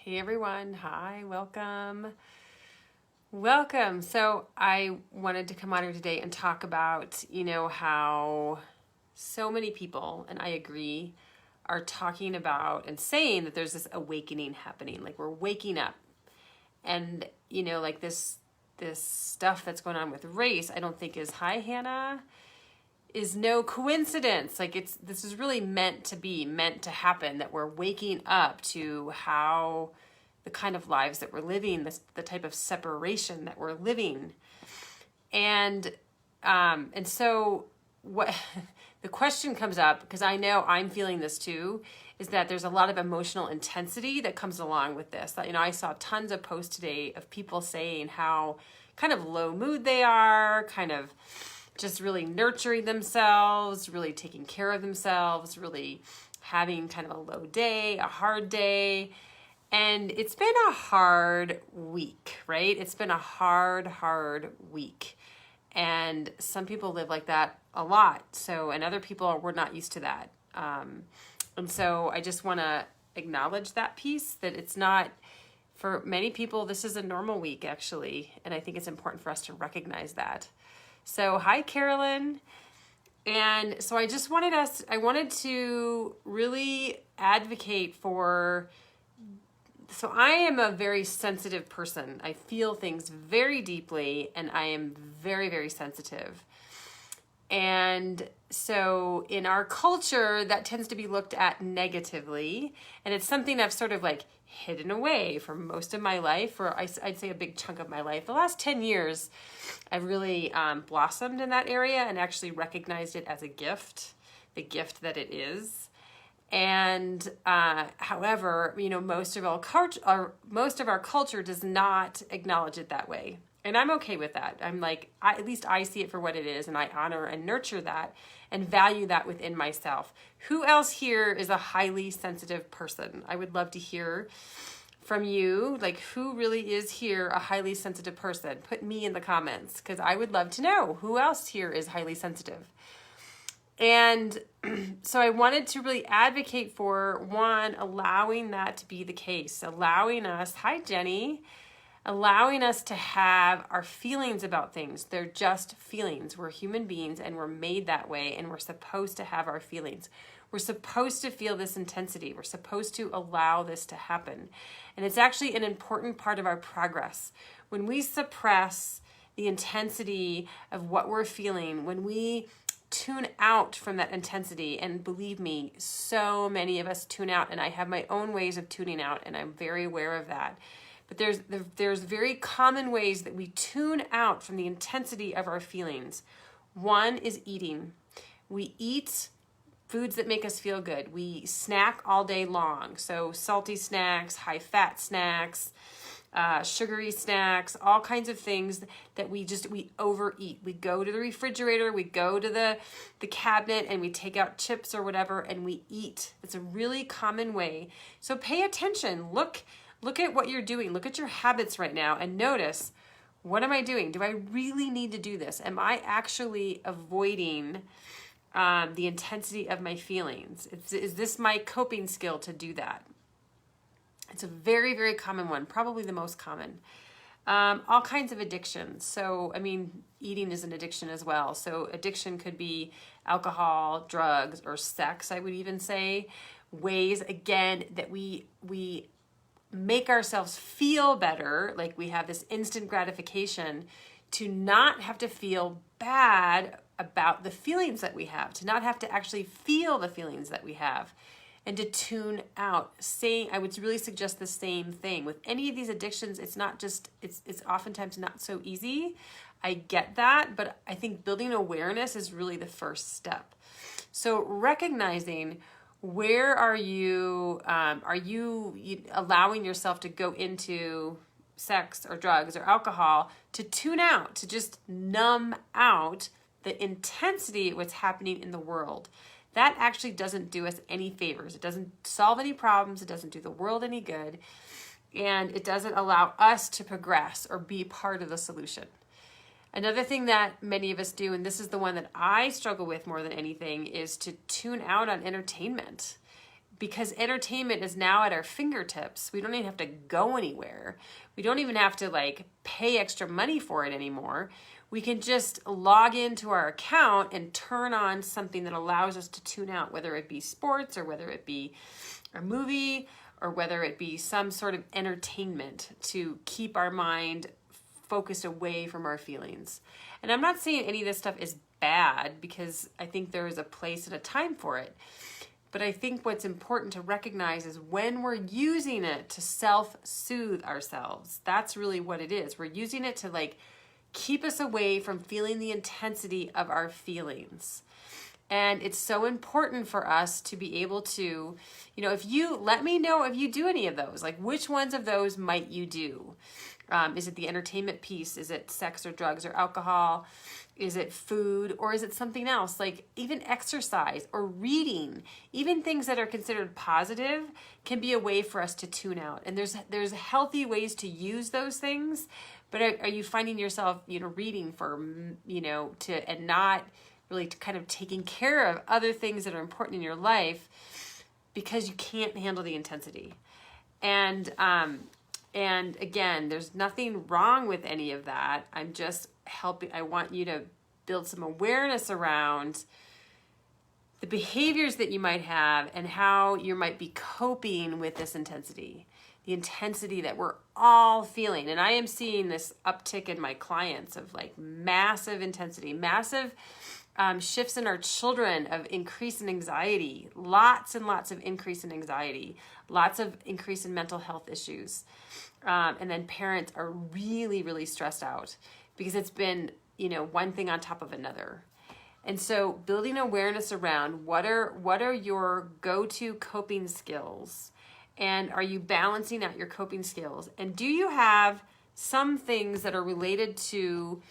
Hey everyone, hi, welcome. Welcome. So I wanted to come on here today and talk about, how so many people, and I agree, are talking about and saying that there's this awakening happening. Like we're waking up. And, like this stuff that's going on with race, I don't think hi Hannah, is no coincidence. Like this is really meant to happen, that we're waking up to how the kind of lives that we're living, the type of separation that we're living. And so what the question comes up, because I know I'm feeling this too, is that there's a lot of emotional intensity that comes along with this. That, I saw tons of posts today of people saying how kind of low mood they are, kind of just really nurturing themselves, really taking care of themselves, really having kind of a low day, a hard day. And it's been a hard week, right? It's been a hard week. And some people live like that a lot. So, and other people were not used to that. And so I just want to acknowledge that piece, that it's not, for many people, this is a normal week actually. And I think it's important for us to recognize that. So, hi, Carolyn. And so I wanted to really advocate for, so I am a very sensitive person. I feel things very deeply and I am very, very sensitive. And so in our culture, that tends to be looked at negatively. And it's something I've sort of like hidden away for most of my life, or I'd say a big chunk of my life. The last 10 years, I've really blossomed in that area and actually recognized it as a gift, the gift that it is. And however, most of our culture does not acknowledge it that way. And I'm okay with that. I'm like, at least I see it for what it is, and I honor and nurture that and value that within myself. Who else here is a highly sensitive person? I would love to hear from you. Like, who really is here a highly sensitive person? Put me in the comments, because I would love to know who else here is highly sensitive. And so I wanted to really advocate for, one, allowing that to be the case, allowing us, hi Jenny, allowing us to have our feelings about things. They're just feelings. We're human beings and we're made that way, and we're supposed to have our feelings. We're supposed to feel this intensity. We're supposed to allow this to happen. And it's actually an important part of our progress. When we suppress the intensity of what we're feeling, when we tune out from that intensity, and believe me, so many of us tune out, and I have my own ways of tuning out, and I'm very aware of that. But there's very common ways that we tune out from the intensity of our feelings. One is eating. We eat foods that make us feel good. We snack all day long. So salty snacks, high fat snacks, sugary snacks, all kinds of things that we overeat. We go to the refrigerator, we go to the cabinet, and we take out chips or whatever, and we eat. It's a really common way. So pay attention. Look at what you're doing. Look at your habits right now and notice, what am I doing? Do I really need to do this? Am I actually avoiding the intensity of my feelings? Is this my coping skill to do that? It's a very, very common one, probably the most common. All kinds of addictions. So, eating is an addiction as well. So addiction could be alcohol, drugs, or sex, I would even say. Ways, again, that we make ourselves feel better, like we have this instant gratification, to not have to feel bad about the feelings that we have, to not have to actually feel the feelings that we have, and to tune out. I would really suggest the same thing with any of these addictions. It's oftentimes not so easy. I get that, but I think building awareness is really the first step. So recognizing, where are you allowing yourself to go into sex or drugs or alcohol, to tune out, to just numb out the intensity of what's happening in the world? That actually doesn't do us any favors. It doesn't solve any problems. It doesn't do the world any good. And it doesn't allow us to progress or be part of the solution. Another thing that many of us do, and this is the one that I struggle with more than anything, is to tune out on entertainment. because entertainment is now at our fingertips. We don't even have to go anywhere. We don't even have to like pay extra money for it anymore. We can just log into our account and turn on something that allows us to tune out, whether it be sports or whether it be a movie or whether it be some sort of entertainment to keep our mind focused away from our feelings. And I'm not saying any of this stuff is bad, because I think there is a place and a time for it. But I think what's important to recognize is when we're using it to self-soothe ourselves, that's really what it is. We're using it to like keep us away from feeling the intensity of our feelings. And it's so important for us to be able to, if you let me know if you do any of those, like which ones of those might you do? Is it the entertainment piece? Is it sex or drugs or alcohol? Is it food, or is it something else, like even exercise or reading? Even things that are considered positive can be a way for us to tune out. And there's healthy ways to use those things. But are you finding yourself, reading for, and not really kind of taking care of other things that are important in your life because you can't handle the intensity? And again, there's nothing wrong with any of that. I'm just I want you to build some awareness around the behaviors that you might have and how you might be coping with this intensity, the intensity that we're all feeling. And I am seeing this uptick in my clients of like massive intensity, massive shifts in our children of increase in anxiety, lots and lots of increase in anxiety, lots of increase in mental health issues. And then parents are really, really stressed out because it's been, one thing on top of another. And so building awareness around what are your go-to coping skills, and are you balancing out your coping skills? And do you have some things that are related to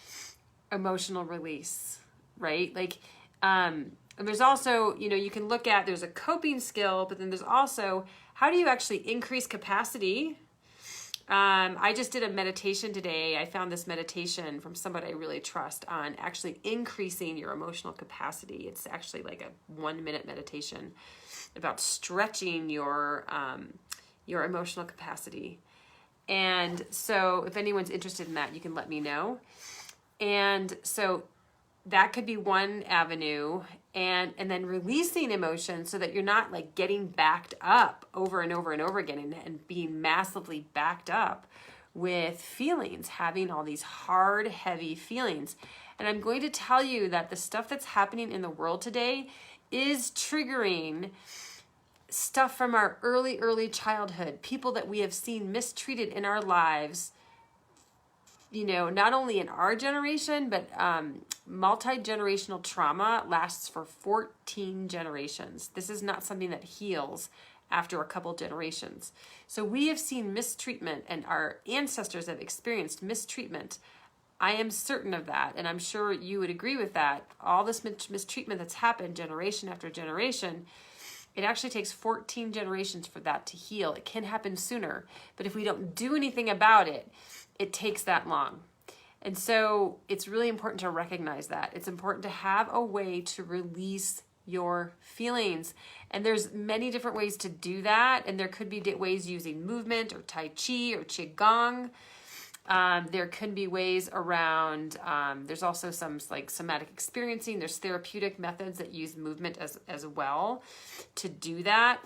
emotional release, right? Like, and there's also, you can look at, there's a coping skill, but then there's also, how do you actually increase capacity? I just did a meditation today. I found this meditation from somebody I really trust on actually increasing your emotional capacity. It's actually like a 1-minute meditation about stretching your emotional capacity. And so if anyone's interested in that, you can let me know. And so that could be one avenue, and then releasing emotion so that you're not like getting backed up over and over and over again and being massively backed up with feelings, having all these hard, heavy feelings. And I'm going to tell you that the stuff that's happening in the world today is triggering stuff from our early childhood, people that we have seen mistreated in our lives, not only in our generation, but multi-generational trauma lasts for 14 generations. This is not something that heals after a couple generations. So we have seen mistreatment, and our ancestors have experienced mistreatment. I am certain of that, and I'm sure you would agree with that. All this mistreatment that's happened generation after generation, it actually takes 14 generations for that to heal. It can happen sooner, but if we don't do anything about it, it takes that long. And so it's really important to recognize that. It's important to have a way to release your feelings. And there's many different ways to do that. And there could be ways using movement or Tai Chi or Qigong. There could be ways around, there's also some like somatic experiencing. There's therapeutic methods that use movement as well to do that.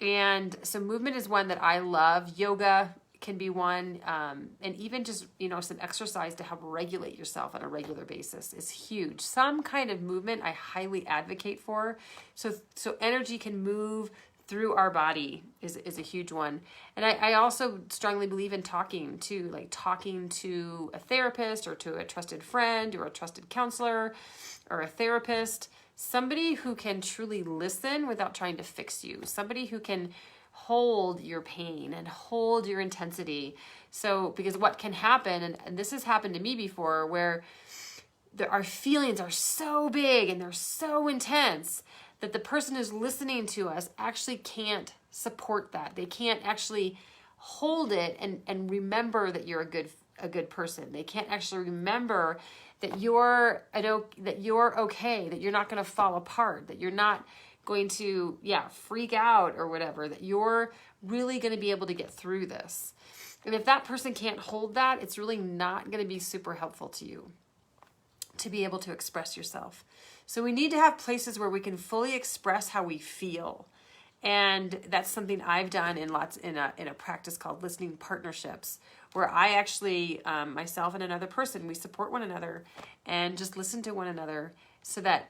And so movement is one that I love. Yoga can be one, and even just, some exercise to help regulate yourself on a regular basis is huge. Some kind of movement I highly advocate for. So energy can move through our body is a huge one. And I also strongly believe in talking to a therapist or to a trusted friend or a trusted counselor or a therapist, somebody who can truly listen without trying to fix you, somebody who can hold your pain and hold your intensity. So, because what can happen, and this has happened to me before, where our feelings are so big and they're so intense that the person who's listening to us actually can't support that. They can't actually hold it and remember that you're a good person. They can't actually remember that you're okay, that you're not going to fall apart, that you're not going to, freak out or whatever, that you're really going to be able to get through this. And if that person can't hold that, it's really not going to be super helpful to you to be able to express yourself. So we need to have places where we can fully express how we feel. And that's something I've done in a practice called listening partnerships, where I actually, myself and another person, we support one another and just listen to one another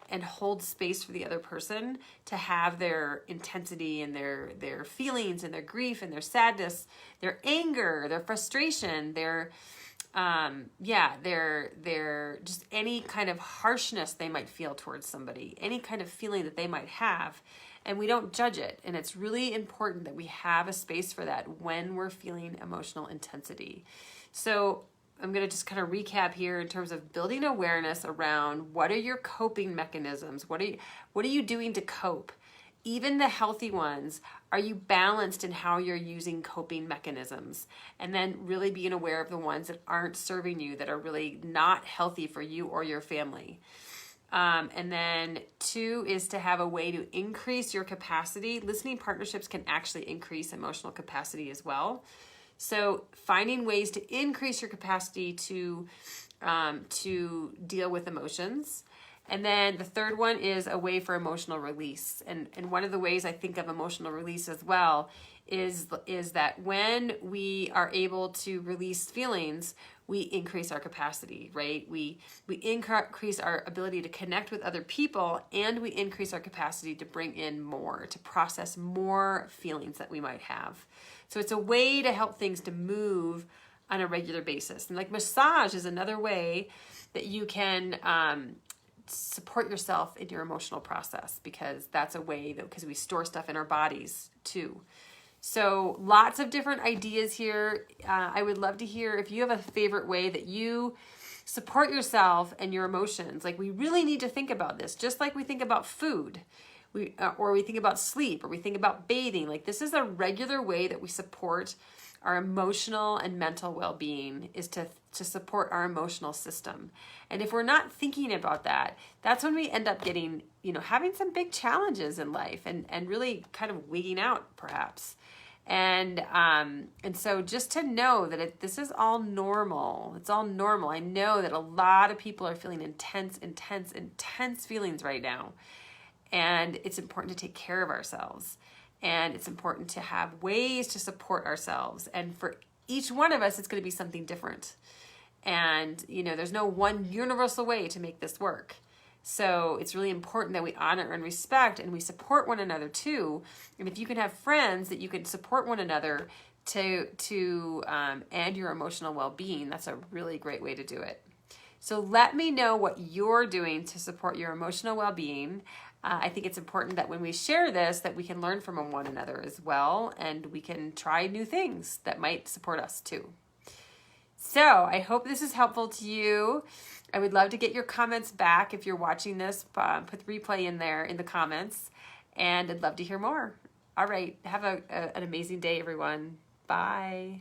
and hold space for the other person to have their intensity and their feelings and their grief and their sadness, their anger, their frustration, their just any kind of harshness they might feel towards somebody, any kind of feeling that they might have. And we don't judge it. And it's really important that we have a space for that when we're feeling emotional intensity. So I'm going to just kind of recap here in terms of building awareness around what are your coping mechanisms? What are you doing to cope? Even the healthy ones, are you balanced in how you're using coping mechanisms? And then really being aware of the ones that aren't serving you, that are really not healthy for you or your family. And then 2 is to have a way to increase your capacity. Listening partnerships can actually increase emotional capacity as well. So finding ways to increase your capacity to deal with emotions. And then the 3rd one is a way for emotional release. And one of the ways I think of emotional release as well is that when we are able to release feelings, we increase our capacity, right? We increase our ability to connect with other people, and we increase our capacity to bring in more, to process more feelings that we might have. So it's a way to help things to move on a regular basis. And like massage is another way that you can support yourself in your emotional process, because that's a way that, because we store stuff in our bodies too. So lots of different ideas here. I would love to hear if you have a favorite way that you support yourself and your emotions. Like, we really need to think about this, just like we think about food, or we think about sleep, or we think about bathing. Like, this is a regular way that we support our emotional and mental well-being, is to support our emotional system. And if we're not thinking about that, that's when we end up getting, having some big challenges in life and really kind of wigging out perhaps. And so just to know that this is all normal. It's all normal. I know that a lot of people are feeling intense feelings right now. And it's important to take care of ourselves. And it's important to have ways to support ourselves. And for each one of us, it's going to be something different. And, there's no one universal way to make this work. So it's really important that we honor and respect, and we support one another too. And if you can have friends that you can support one another to and your emotional well-being, that's a really great way to do it. So let me know what you're doing to support your emotional well-being. I think it's important that when we share this, that we can learn from one another as well, and we can try new things that might support us too. So I hope this is helpful to you. I would love to get your comments back. If you're watching this, put the replay in there in the comments, and I'd love to hear more. All right. Have an amazing day, everyone. Bye.